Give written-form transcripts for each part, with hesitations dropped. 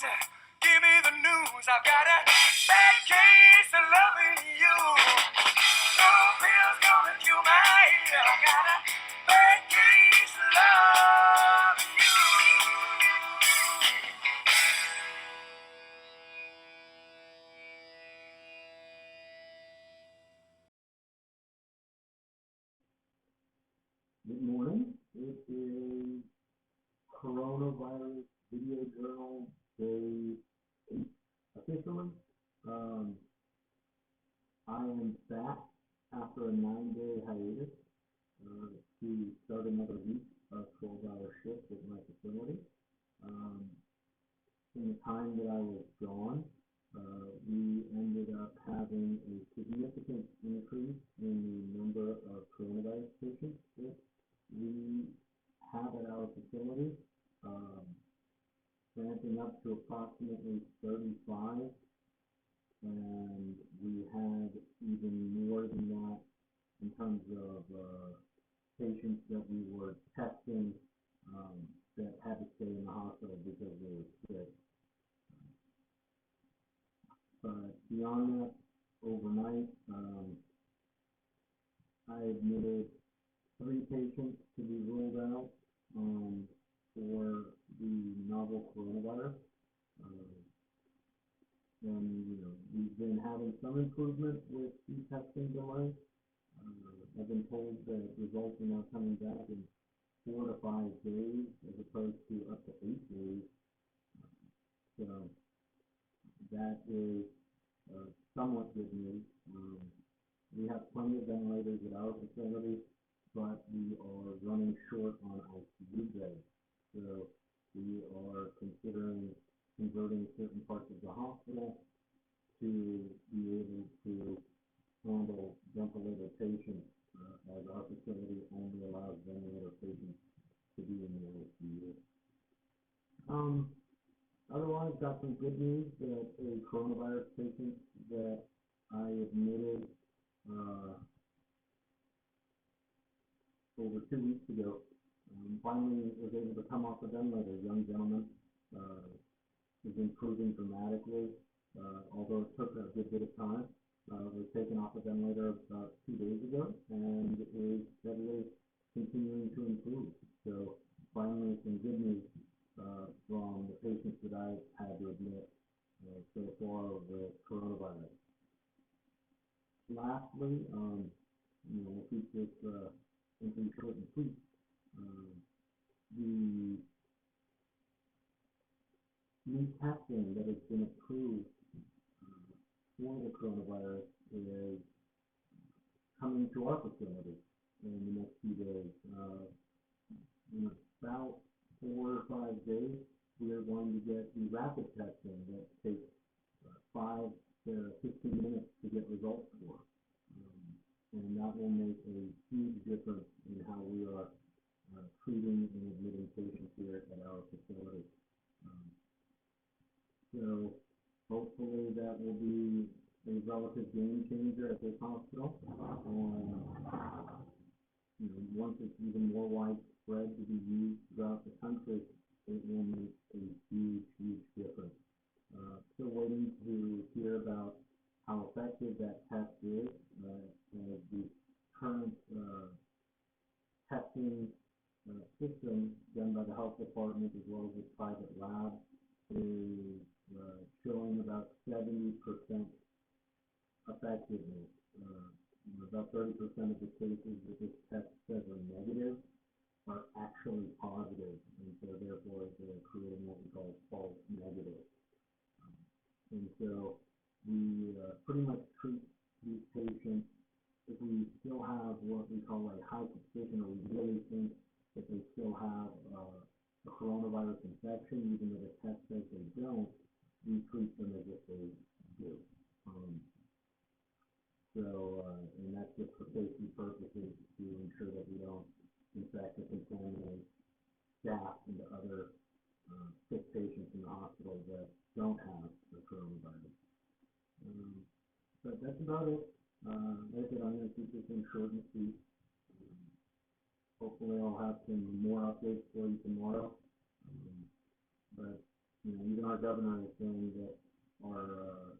Give me the news. I've got a bad case of loving you. No pill's gonna cure my head. I've got a bad case of loving you. Good morning. It is Coronavirus Video Journal Day 8 officially. I am back after a 9-day hiatus to start another week of 12-hour shifts at my facility. In the time that I was gone, we ended up having a significant increase in the number of coronavirus patients that we have at our facility, ramping up to approximately 35, and we had even more than that in terms of patients that we were testing that had to stay in the hospital because they were sick. But beyond that, overnight, I admitted 3 patients to be ruled out for the novel coronavirus. And, we've been having some improvement with the testing delay. I've been told that results are now coming back in 4 to 5 days as opposed to up to 8 days. So that is somewhat good news. We have plenty of ventilators at our facility, but we are running short on ICU beds. So we are considering converting certain parts of the hospital to be able to handle ventilator patients, as our facility only allows ventilator patients to be in the ICU. Otherwise, got some good news that a coronavirus patient that I admitted over 2 weeks ago finally was able to come off the ventilator. A young gentleman is improving dramatically, although it took a good bit of time. Was taken off the ventilator about 2 days ago and is steadily continuing to improve. So finally some good news from the patients that I've had to admit so far with coronavirus. Lastly, we'll keep this simply short and sweet. The new testing that has been approved for the coronavirus is coming to our facility in the next few days. In about 4 or 5 days, we are going to get the rapid testing that takes 5 to 15 minutes to get results for. And that will make a huge difference in how we are treating and admitting patients here at our facility. So hopefully that will be a relative game changer at this hospital. And once it's even more widespread to be used throughout the country, it will make a huge, huge difference. Still waiting to hear about how effective that test is. As the current testing system done by the health department as well as the private lab is showing about 70% effectiveness. About 30% of the cases that this test says are negative are actually positive, and so therefore they're creating what we call false negatives. And so we pretty much treat these patients if we still have what we call a high suspicion, or we really think that they still have a coronavirus infection, even though the test says they don't, we treat them as if they do. And that's just for safety purposes to ensure that we don't infect or contaminate staff and other sick patients in the hospital that don't have the coronavirus. But that's about it. Like I said, I'm going to keep this thing short and sweet. Hopefully I'll have some more updates for you tomorrow. But even our governor is saying that our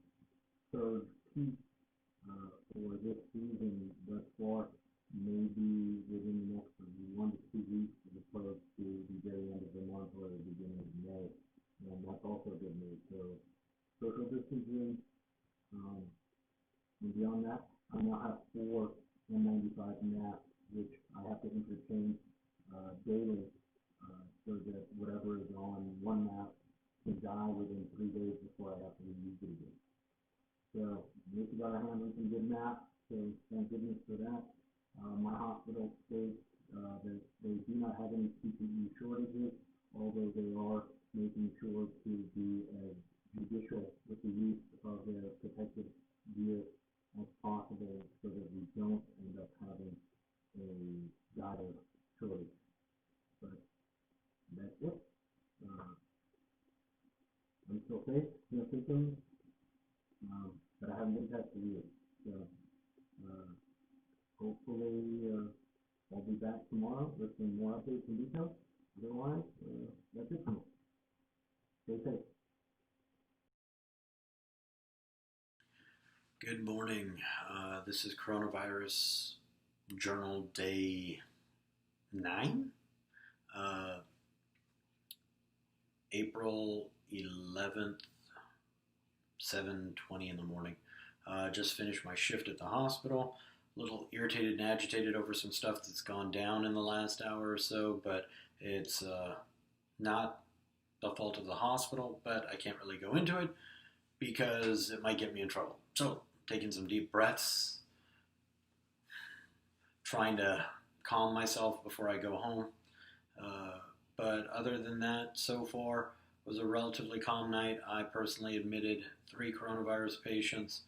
third peak for this season thus far may be within the next 1 to 2 weeks as opposed to the very end of the month or the beginning of May. And that's also good news. So social distancing, and beyond that, I now have 4 N95 masks, which I have to interchange daily so that whatever is on one mask can die within 3 days before I have to reuse it again. So we got our hand on some good masks, so thank goodness for that. My hospital states that they do not have any PPE shortages, although they are making sure to be as judicious with the use of their protective gear as possible so that we don't end up having a dire shortage. But that's it. I'm still safe, no symptoms, but I haven't been tested yet. So hopefully I'll be back tomorrow with some more updates and details. Otherwise, that's it for me. Stay safe. Good morning. This is Coronavirus Journal Day 9, April 11th, 7:20 in the morning. Just finished my shift at the hospital. A little irritated and agitated over some stuff that's gone down in the last hour or so, but it's not the fault of the hospital, but I can't really go into it because it might get me in trouble. So, taking some deep breaths, trying to calm myself before I go home. But other than that, so far, it was a relatively calm night. I personally admitted 3 coronavirus patients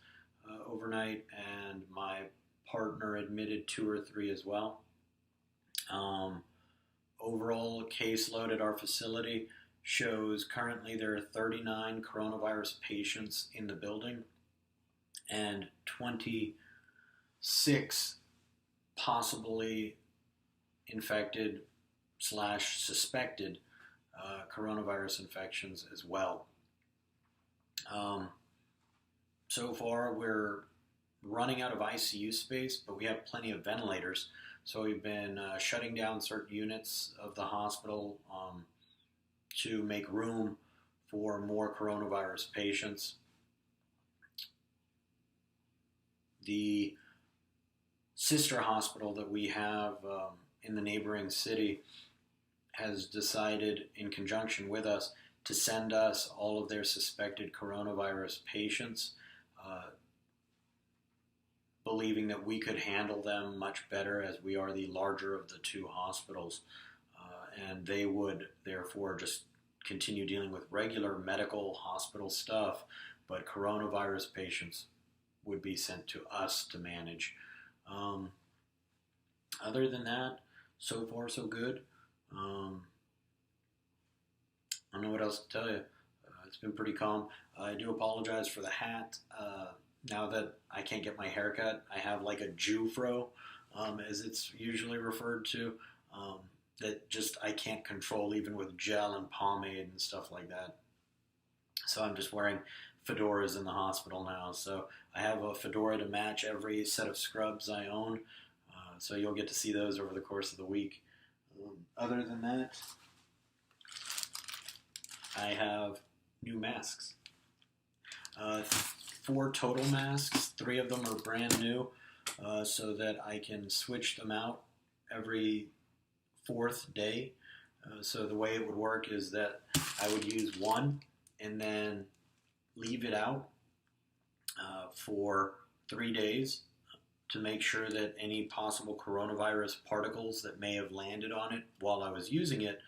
overnight, and my partner admitted 2 or 3 as well. Overall caseload at our facility shows currently there are 39 coronavirus patients in the building and 26 possibly infected / suspected coronavirus infections as well. So far, we're running out of ICU space, but we have plenty of ventilators. So we've been shutting down certain units of the hospital to make room for more coronavirus patients. The sister hospital that we have in the neighboring city has decided, in conjunction with us, to send us all of their suspected coronavirus patients, believing that we could handle them much better as we are the larger of the 2 hospitals. And they would therefore just continue dealing with regular medical hospital stuff, but coronavirus patients would be sent to us to manage. Other than that, so far so good. I don't know what else to tell you. It's been pretty calm. I do apologize for the hat. Now that I can't get my hair cut, I have like a Jew fro, as it's usually referred to, that just I can't control even with gel and pomade and stuff like that. So I'm just wearing fedoras in the hospital now. So I have a fedora to match every set of scrubs I own. So you'll get to see those over the course of the week. Other than that, I have new masks. 4 total masks. 3 of them are brand new, so that I can switch them out every 4th day. So the way it would work is that I would use one and then leave it out for 3 days to make sure that any possible coronavirus particles that may have landed on it while I was using it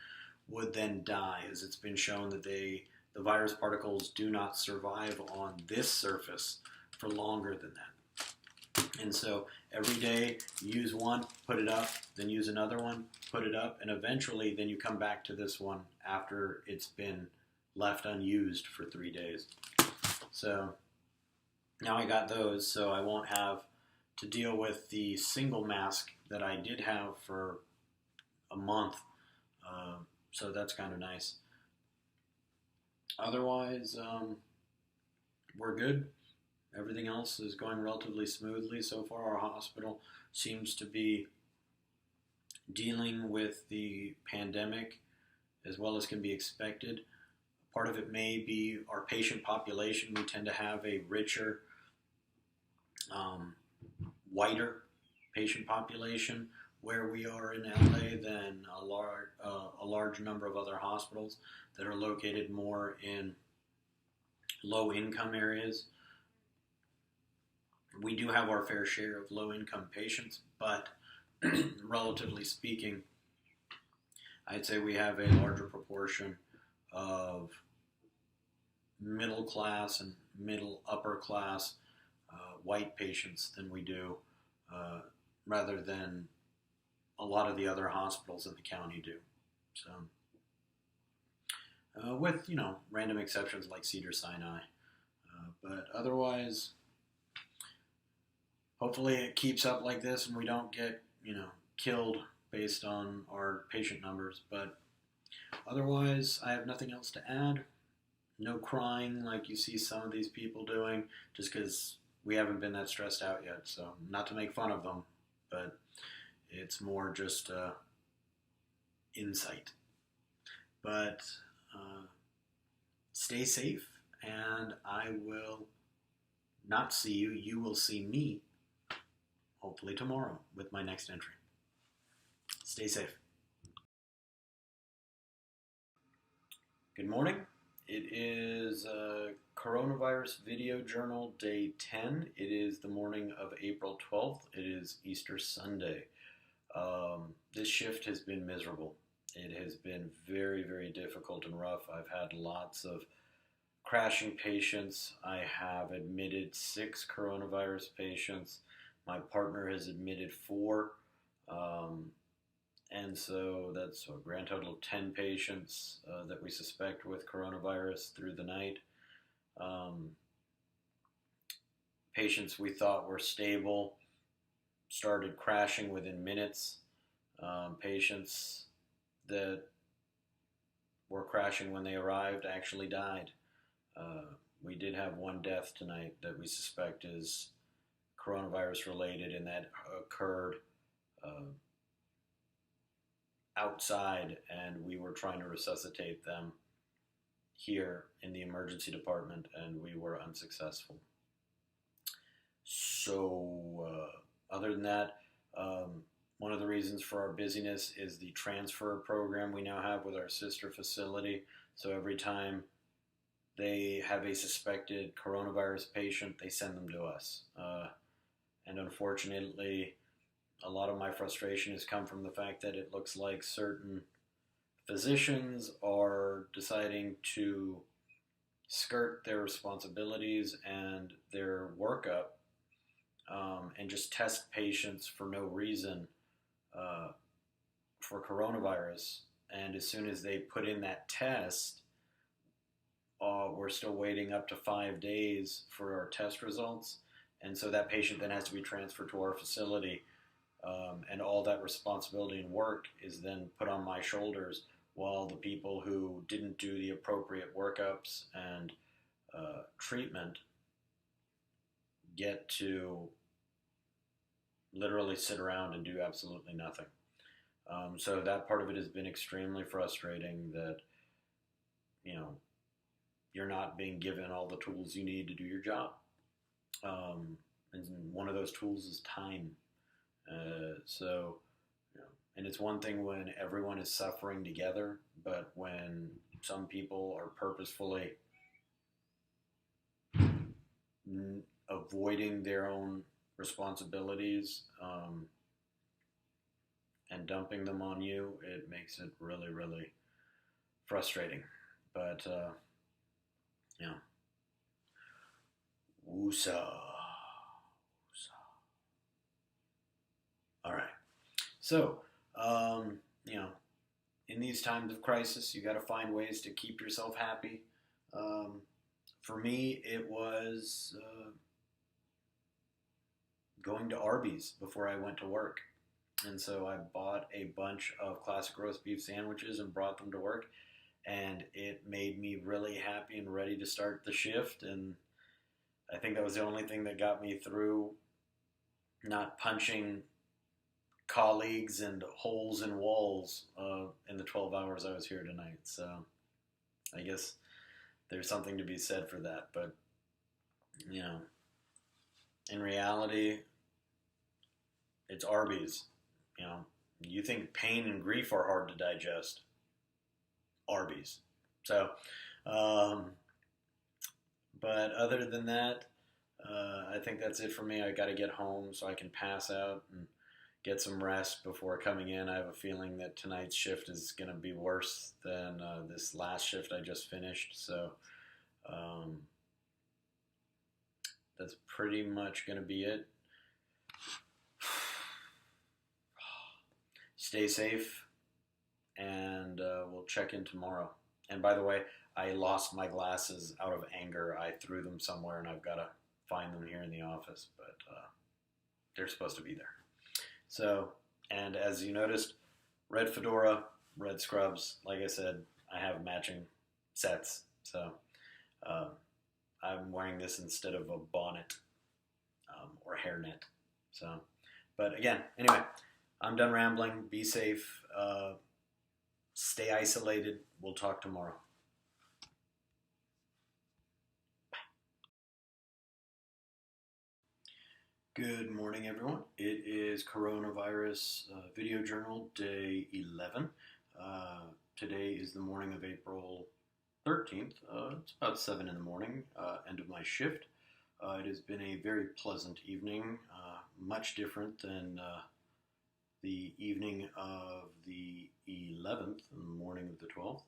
would then die, as it's been shown that the virus particles do not survive on this surface for longer than that. And so every day you use one, put it up, then use another one, put it up, and eventually then you come back to this one after it's been left unused for 3 days. So now I got those, so I won't have to deal with the single mask that I did have for a month. So that's kind of nice. Otherwise, we're good. Everything else is going relatively smoothly so far. Our hospital seems to be dealing with the pandemic as well as can be expected. Part of it may be our patient population. We tend to have a richer, whiter patient population where we are in LA than a large number of other hospitals that are located more in low-income areas. We do have our fair share of low-income patients, but relatively speaking, I'd say we have a larger proportion of middle class and middle upper class white patients than we do, rather than a lot of the other hospitals in the county do. So, with random exceptions like Cedars-Sinai, but otherwise, hopefully it keeps up like this and we don't get killed based on our patient numbers. But otherwise, I have nothing else to add. No crying like you see some of these people doing, just because we haven't been that stressed out yet. So, not to make fun of them, but it's more just insight. But stay safe, and I will not see you. You will see me, hopefully tomorrow, with my next entry. Stay safe. Good morning. It is Coronavirus Video Journal Day 10. It is the morning of April 12th. It is Easter Sunday. This shift has been miserable. It has been very, very difficult and rough. I've had lots of crashing patients. I have admitted 6 coronavirus patients. My partner has admitted 4. And so that's a grand total of 10 patients that we suspect with coronavirus through the night. Patients we thought were stable started crashing within minutes. Patients that were crashing when they arrived actually died. We did have one death tonight that we suspect is coronavirus related, and that occurred outside, and we were trying to resuscitate them here in the emergency department, and we were unsuccessful. So other than that, one of the reasons for our busyness is the transfer program we now have with our sister facility. So every time they have a suspected coronavirus patient, they send them to us. And unfortunately, a lot of my frustration has come from the fact that it looks like certain physicians are deciding to skirt their responsibilities and their workup, and just test patients for no reason for coronavirus. And as soon as they put in that test, we're still waiting up to 5 days for our test results. And so that patient then has to be transferred to our facility. And all that responsibility and work is then put on my shoulders, while the people who didn't do the appropriate workups and treatment get to literally sit around and do absolutely nothing. So that part of it has been extremely frustrating, that you're not being given all the tools you need to do your job. And one of those tools is time. And it's one thing when everyone is suffering together, but when some people are purposefully avoiding their own responsibilities and dumping them on you, it makes it really, really frustrating. But, woosah. All right. So, in these times of crisis, you got to find ways to keep yourself happy. For me, it was going to Arby's before I went to work. And so I bought a bunch of classic roast beef sandwiches and brought them to work. and it made me really happy and ready to start the shift. And I think that was the only thing that got me through not punching colleagues and holes in walls in the 12 hours I was here tonight. So I guess there's something to be said for that. But, you know, in reality, it's Arby's. You know, you think pain and grief are hard to digest. Arby's. So, but other than that, I think that's it for me. I got to get home so I can pass out and get some rest before coming in. I have a feeling that tonight's shift is going to be worse than this last shift I just finished. So that's pretty much going to be it. Stay safe, and we'll check in tomorrow. And by the way, I lost my glasses out of anger. I threw them somewhere, and I've got to find them here in the office, but they're supposed to be there. So, and as you noticed, red fedora, red scrubs. Like I said, I have matching sets. So I'm wearing this instead of a bonnet or hairnet. So, but again, anyway, I'm done rambling. Be safe. Stay isolated. We'll talk tomorrow. Good morning, everyone. It is Coronavirus Video Journal Day 11. Today is the morning of April 13th. It's about 7 in the morning, end of my shift. It has been a very pleasant evening, much different than the evening of the 11th, and the morning of the 12th.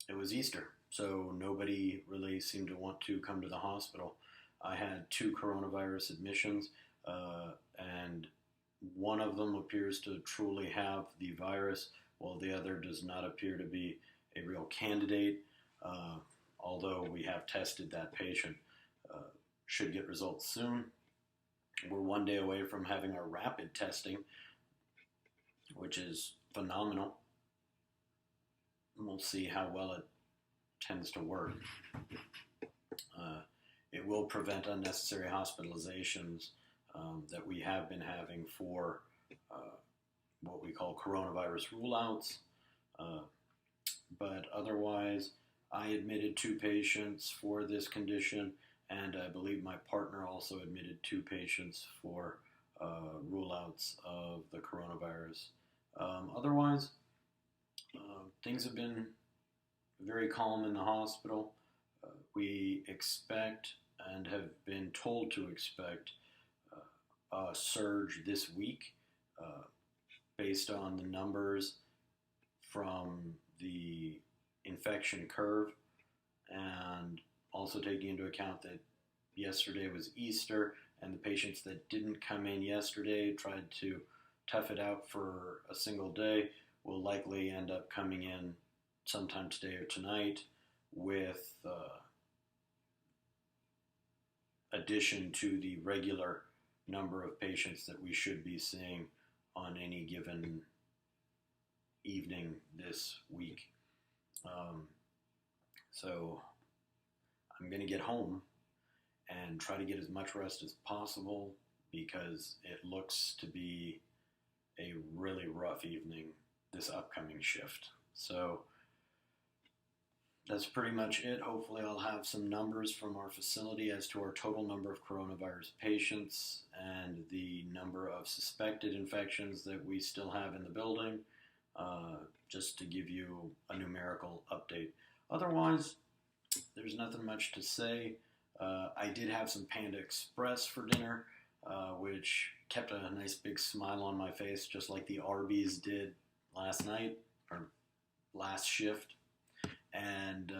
It was Easter, so nobody really seemed to want to come to the hospital. I had 2 coronavirus admissions, and one of them appears to truly have the virus, while the other does not appear to be a real candidate, although we have tested that patient. Should get results soon. We're 1 day away from having our rapid testing, which is phenomenal. We'll see how well it tends to work. It will prevent unnecessary hospitalizations that we have been having for what we call coronavirus rule-outs. But otherwise, I admitted 2 patients for this condition, and I believe my partner also admitted 2 patients for rule-outs of the coronavirus. Otherwise, things have been very calm in the hospital. We expect and have been told to expect a surge this week based on the numbers from the infection curve, and also taking into account that yesterday was Easter and the patients that didn't come in yesterday tried to tough it out for a single day will likely end up coming in sometime today or tonight with addition to the regular number of patients that we should be seeing on any given evening this week. So I'm going to get home and try to get as much rest as possible, because it looks to be a really rough evening this upcoming shift. So that's pretty much it. Hopefully I'll have some numbers from our facility as to our total number of coronavirus patients and the number of suspected infections that we still have in the building, just to give you a numerical update. Otherwise, there's nothing much to say. I did have some Panda Express for dinner, which kept a nice big smile on my face, just like the Arby's did last night, or last shift. And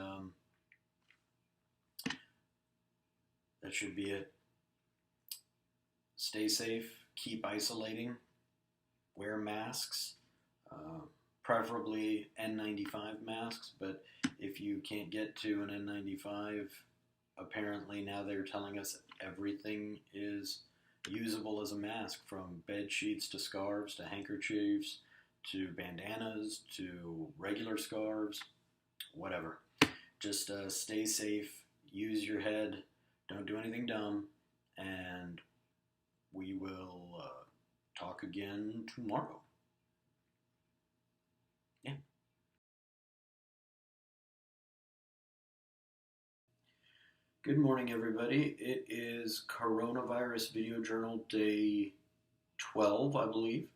that should be it. Stay safe, keep isolating, wear masks, preferably N95 masks, but if you can't get to an N95, apparently now they're telling us everything is usable as a mask, from bed sheets to scarves to handkerchiefs to bandanas to regular scarves, whatever. Just stay safe, use your head, don't do anything dumb, and we will talk again tomorrow. Yeah. Good morning, everybody. It is Coronavirus Video Journal Day 12, I believe.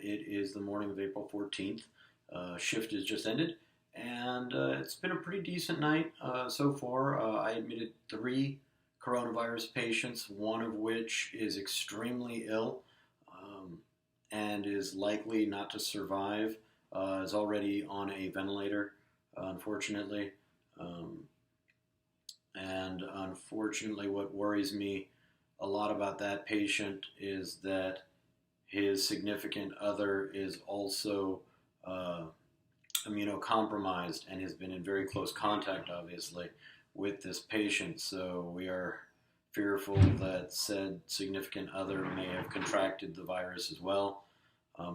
It is the morning of April 14th. Shift has just ended, and it's been a pretty decent night so far. I admitted 3 coronavirus patients, one of which is extremely ill and is likely not to survive, is already on a ventilator, unfortunately. And unfortunately, what worries me a lot about that patient is that his significant other is also immunocompromised and has been in very close contact, obviously, with this patient. So we are fearful that said significant other may have contracted the virus as well,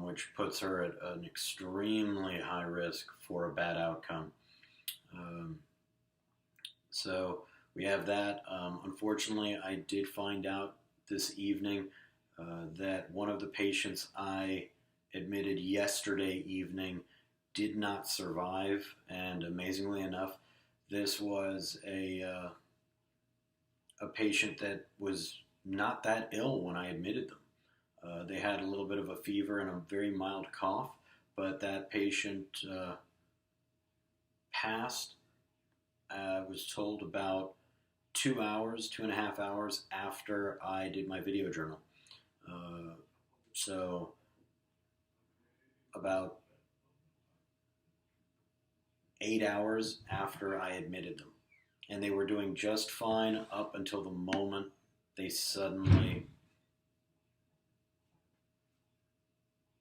which puts her at an extremely high risk for a bad outcome. So we have that. Unfortunately, I did find out this evening that one of the patients I admitted yesterday evening did not survive, and amazingly enough, this was a patient that was not that ill when I admitted them. They had a little bit of a fever and a very mild cough, but that patient passed. I was told about 2.5 hours after I did my video journal. So about 8 hours after I admitted them. And they were doing just fine up until the moment they suddenly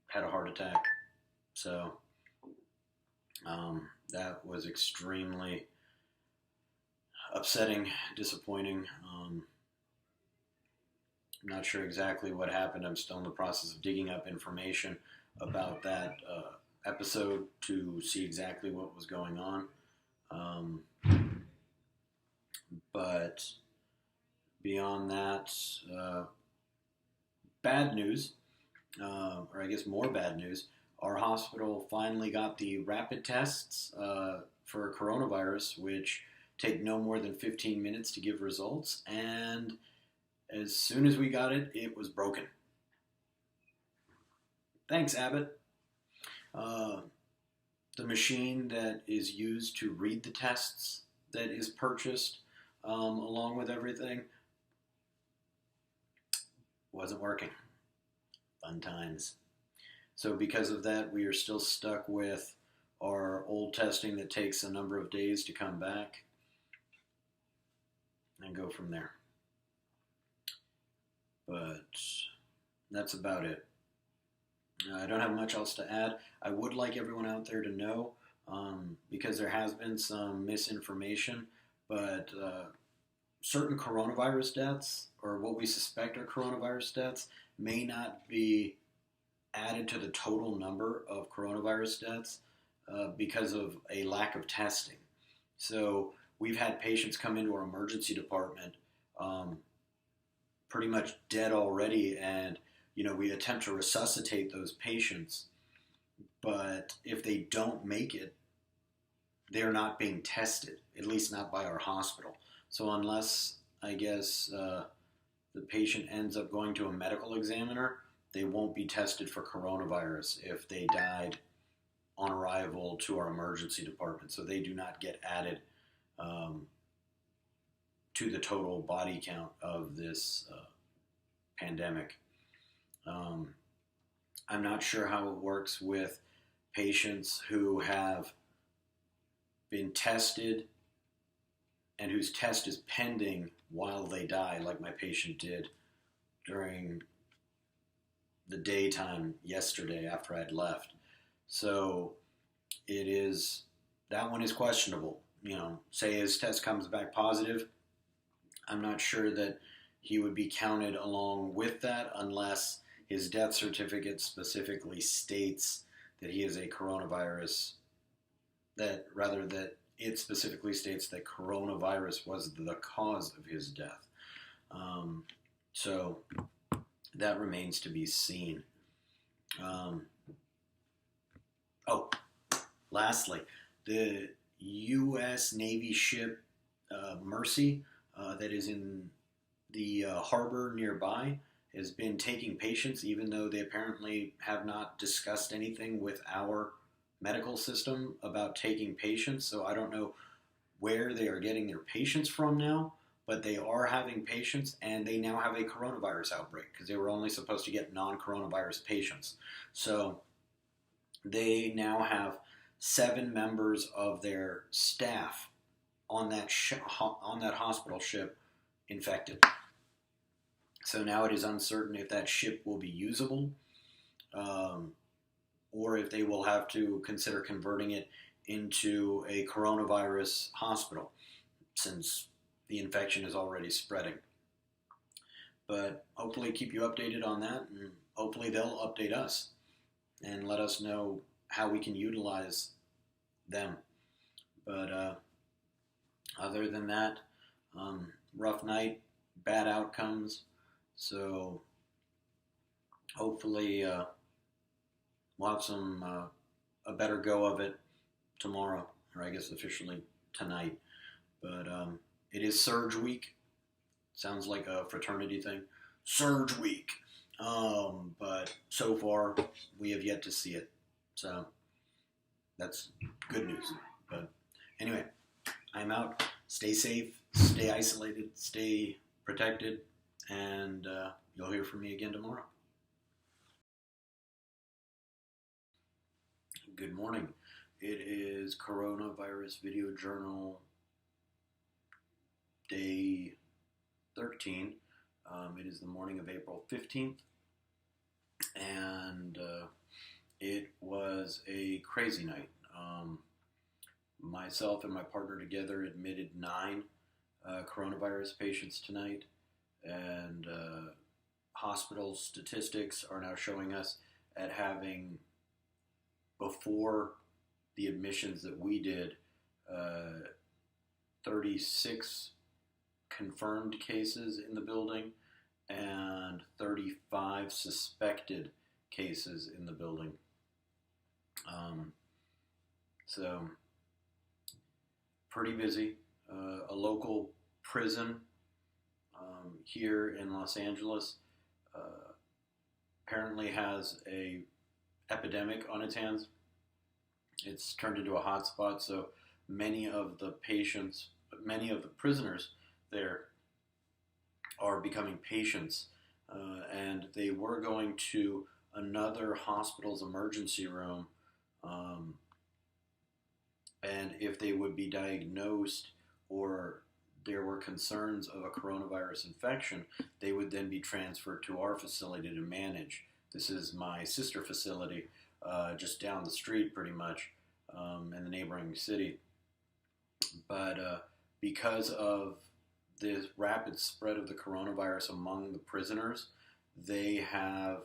had a heart attack. So that was extremely upsetting, disappointing. I'm not sure exactly what happened. I'm still in the process of digging up information about that episode to see exactly what was going on. But beyond that, bad news, or I guess more bad news, our hospital finally got the rapid tests for coronavirus, which take no more than 15 minutes to give results, and as soon as we got it, it was broken. Thanks, Abbott. The machine that is used to read the tests that is purchased along with everything wasn't working. Fun times. So because of that, we are still stuck with our old testing that takes a number of days to come back and go from there. But that's about it. I don't have much else to add. I would like everyone out there to know, because there has been some misinformation, but certain coronavirus deaths, or what we suspect are coronavirus deaths, may not be added to the total number of coronavirus deaths because of a lack of testing. So we've had patients come into our emergency department pretty much dead already, and we attempt to resuscitate those patients, but if they don't make it, they're not being tested, at least not by our hospital. So unless, I guess, the patient ends up going to a medical examiner, they won't be tested for coronavirus if they died on arrival to our emergency department. So they do not get added to the total body count of this pandemic. I'm not sure how it works with patients who have been tested and whose test is pending while they die, like my patient did during the daytime yesterday after I'd left. So that one is questionable. Say his test comes back positive, I'm not sure that he would be counted along with that unless his death certificate specifically states that he is a coronavirus, that it specifically states that coronavirus was the cause of his death. So that remains to be seen. Lastly, the U.S. Navy ship Mercy that is in the harbor nearby has been taking patients, even though they apparently have not discussed anything with our medical system about taking patients. So I don't know where they are getting their patients from now, but they are having patients, and they now have a coronavirus outbreak because they were only supposed to get non-coronavirus patients. So they now have 7 members of their staff on that hospital ship infected. So now it is uncertain if that ship will be usable, or if they will have to consider converting it into a coronavirus hospital, since the infection is already spreading. But hopefully keep you updated on that, and hopefully they'll update us and let us know how we can utilize them. But other than that, rough night, bad outcomes. So hopefully we'll have a better go of it tomorrow, or I guess officially tonight. But it is Surge Week. Sounds like a fraternity thing. Surge Week. But so far, we have yet to see it. So that's good news. But anyway, I'm out. Stay safe, stay isolated, stay protected, and you'll hear from me again tomorrow. Good morning. It is Coronavirus Video Journal Day 13. It is the morning of April 15th, and it was a crazy night. Myself and my partner together admitted 9 coronavirus patients tonight, and hospital statistics are now showing us at having, before the admissions that we did, 36 confirmed cases in the building and 35 suspected cases in the building. So pretty busy. A local prison here in Los Angeles apparently has a epidemic on its hands. It's turned into a hotspot, so many of the prisoners there are becoming patients, and they were going to another hospital's emergency room, and if they would be diagnosed or there were concerns of a coronavirus infection, they would then be transferred to our facility to manage. This is my sister facility, just down the street pretty much, in the neighboring city. But because of the rapid spread of the coronavirus among the prisoners, they have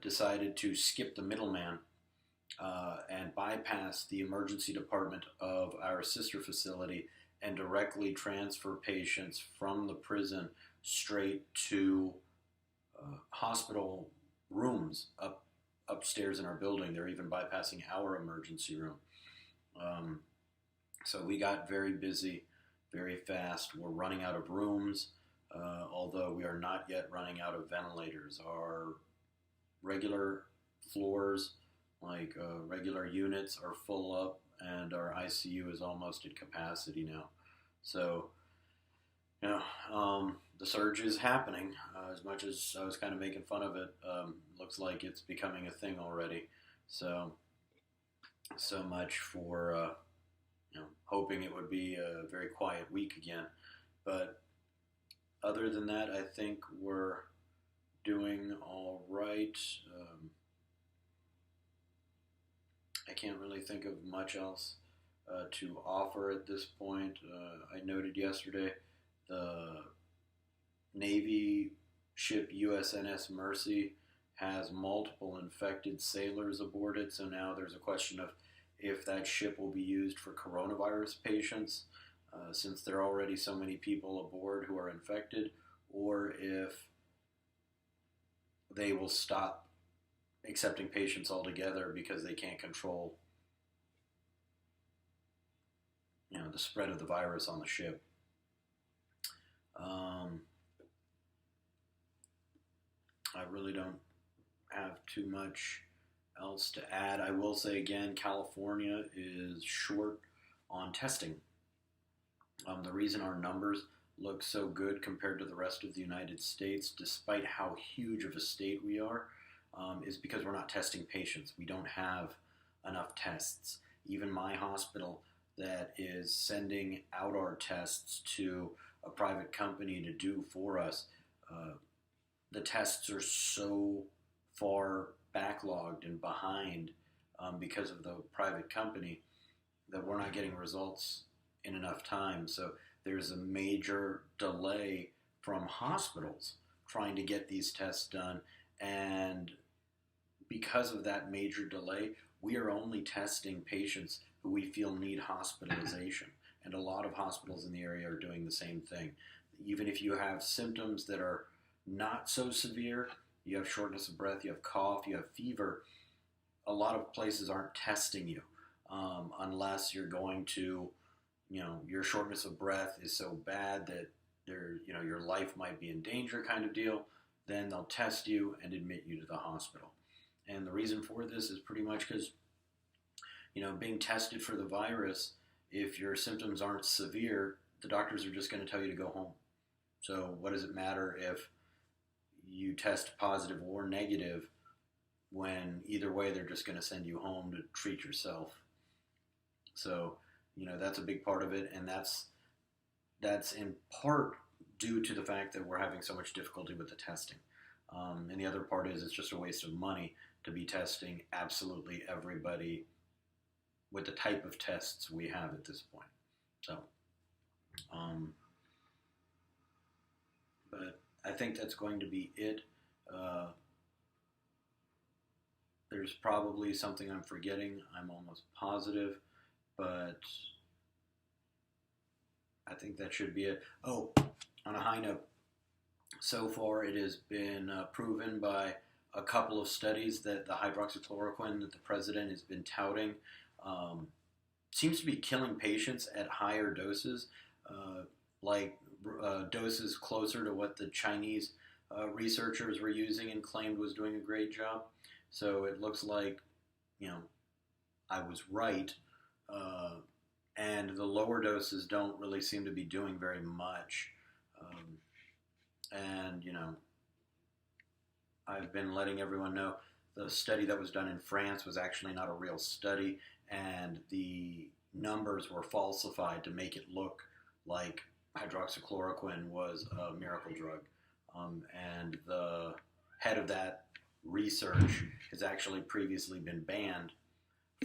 decided to skip the middleman and bypass the emergency department of our sister facility and directly transfer patients from the prison straight to hospital rooms upstairs in our building. They're even bypassing our emergency room. So we got very busy very fast. We're running out of rooms, although we are not yet running out of ventilators. Our regular floors, like regular units, are full up, and our ICU is almost at capacity now. So, the surge is happening. As much as I was kind of making fun of it, looks like it's becoming a thing already. So much for hoping it would be a very quiet week again. But other than that, I think we're doing all right. I can't really think of much else to offer at this point. I noted yesterday the Navy ship USNS Mercy has multiple infected sailors aboard it. So now there's a question of if that ship will be used for coronavirus patients, since there are already so many people aboard who are infected, or if they will stop accepting patients altogether because they can't control, the spread of the virus on the ship. I really don't have too much else to add. I will say again, California is short on testing. The reason our numbers look so good compared to the rest of the United States, despite how huge of a state we are, is because we're not testing patients. We don't have enough tests. Even my hospital that is sending out our tests to a private company to do for us, the tests are so far backlogged and behind because of the private company that we're not getting results in enough time. So there's a major delay from hospitals trying to get these tests done, and because of that major delay, we are only testing patients who we feel need hospitalization, and a lot of hospitals in the area are doing the same thing. Even if you have symptoms that are not so severe, you have shortness of breath, you have cough, you have fever, a lot of places aren't testing you unless you're going to, your shortness of breath is so bad that your life might be in danger kind of deal. Then they'll test you and admit you to the hospital. And the reason for this is pretty much because, being tested for the virus, if your symptoms aren't severe, the doctors are just going to tell you to go home. So what does it matter if you test positive or negative when either way they're just going to send you home to treat yourself? So, that's a big part of it, and that's in part due to the fact that we're having so much difficulty with the testing. And the other part is it's just a waste of money to be testing absolutely everybody with the type of tests we have at this point. So, but I think that's going to be it. There's probably something I'm forgetting. I'm almost positive, but I think that should be it. Oh, on a high note, so far it has been proven by a couple of studies that the hydroxychloroquine that the president has been touting seems to be killing patients at higher doses, like doses closer to what the Chinese researchers were using and claimed was doing a great job. So it looks like, I was right. And the lower doses don't really seem to be doing very much. And, I've been letting everyone know the study that was done in France was actually not a real study, and the numbers were falsified to make it look like hydroxychloroquine was a miracle drug. And the head of that research has actually previously been banned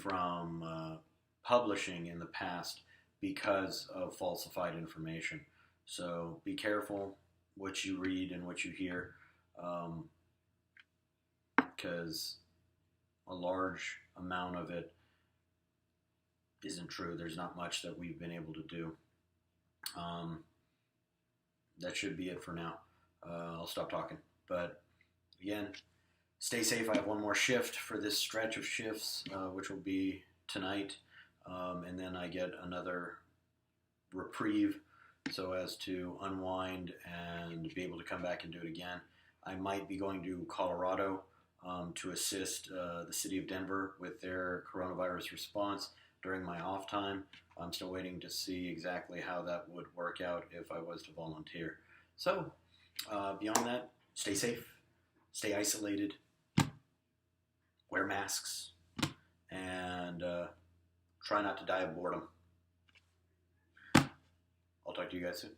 from publishing in the past because of falsified information. So be careful what you read and what you hear, because a large amount of it isn't true. There's not much that we've been able to do. That should be it for now. I'll stop talking. But again, stay safe. I have one more shift for this stretch of shifts, which will be tonight. And then I get another reprieve so as to unwind and be able to come back and do it again. I might be going to Colorado to assist the city of Denver with their coronavirus response during my off time. I'm still waiting to see exactly how that would work out if I was to volunteer. So, beyond that, stay safe, stay isolated, wear masks, and try not to die of boredom. I'll talk to you guys soon.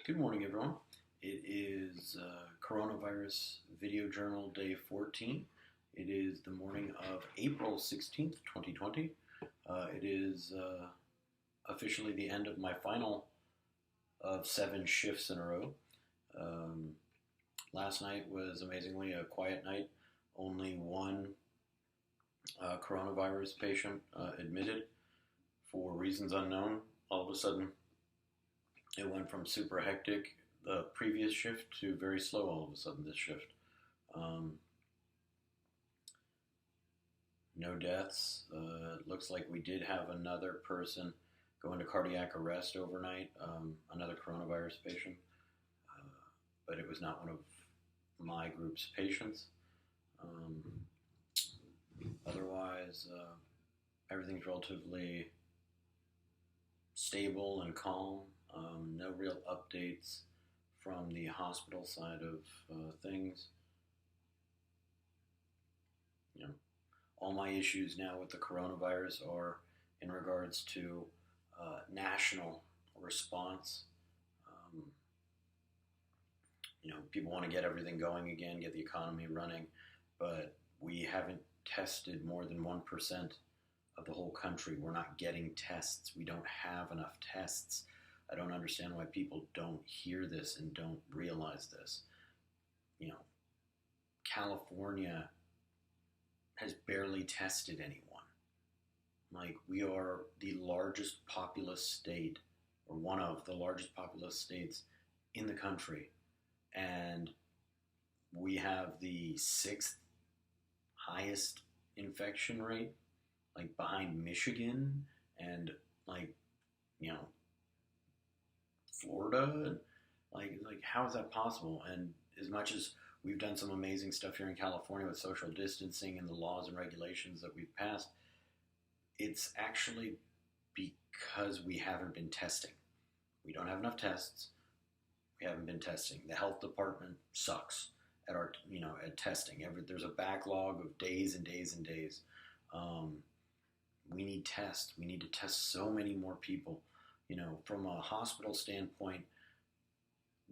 Good morning, everyone. It is Coronavirus Video Journal Day 14. It is the morning of April 16th, 2020. It is officially the end of my final of 7 shifts in a row. Last night was amazingly a quiet night. Only one coronavirus patient admitted for reasons unknown. All of a sudden, it went from super hectic the previous shift to very slow all of a sudden this shift. No deaths. Looks like we did have another person go into cardiac arrest overnight, another coronavirus patient, but it was not one of my group's patients. Otherwise, everything's relatively stable and calm. No real updates from the hospital side of things. You know, all my issues now with the coronavirus are in regards to national response. People want to get everything going again, get the economy running, but we haven't tested more than 1% of the whole country. We're not getting tests. We don't have enough tests. I don't understand why people don't hear this and don't realize this. California has barely tested anyone. Like, we are the largest populous state, or one of the largest populous states in the country, and we have the 6th highest infection rate, like behind Michigan and Florida, and like how is that possible? And as much as we've done some amazing stuff here in California with social distancing and the laws and regulations that we've passed, it's actually because we haven't been testing. We don't have enough tests. We haven't been testing. The health department sucks at at testing. There's a backlog of days and days and days. We need tests. We need to test so many more people. From a hospital standpoint,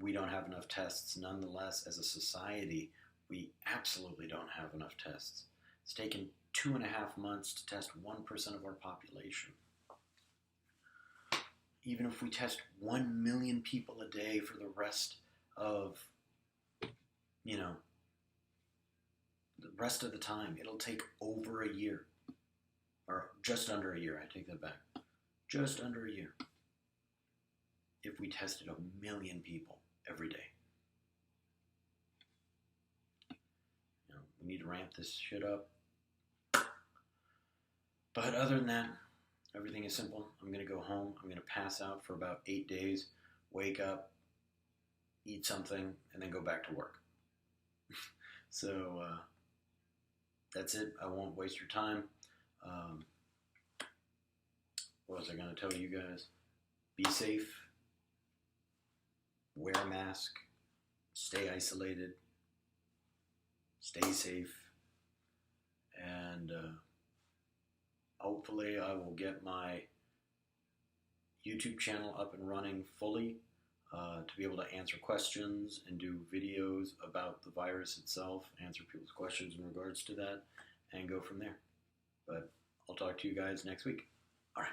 we don't have enough tests. Nonetheless, as a society, we absolutely don't have enough tests. It's taken 2.5 months to test 1% of our population. Even if we test 1 million people a day for the rest of, the rest of the time, it'll take over a year. Or just under a year, I take that back. Just under a year. If we tested 1 million people every day. We need to ramp this shit up. But other than that, everything is simple. I'm going to go home. I'm going to pass out for about 8 days, wake up, eat something, and then go back to work. So that's it. I won't waste your time. What was I going to tell you guys? Be safe. Wear a mask. Stay isolated. Stay safe. And hopefully I will get my YouTube channel up and running fully to be able to answer questions and do videos about the virus itself, answer people's questions in regards to that, and go from there. But I'll talk to you guys next week. All right.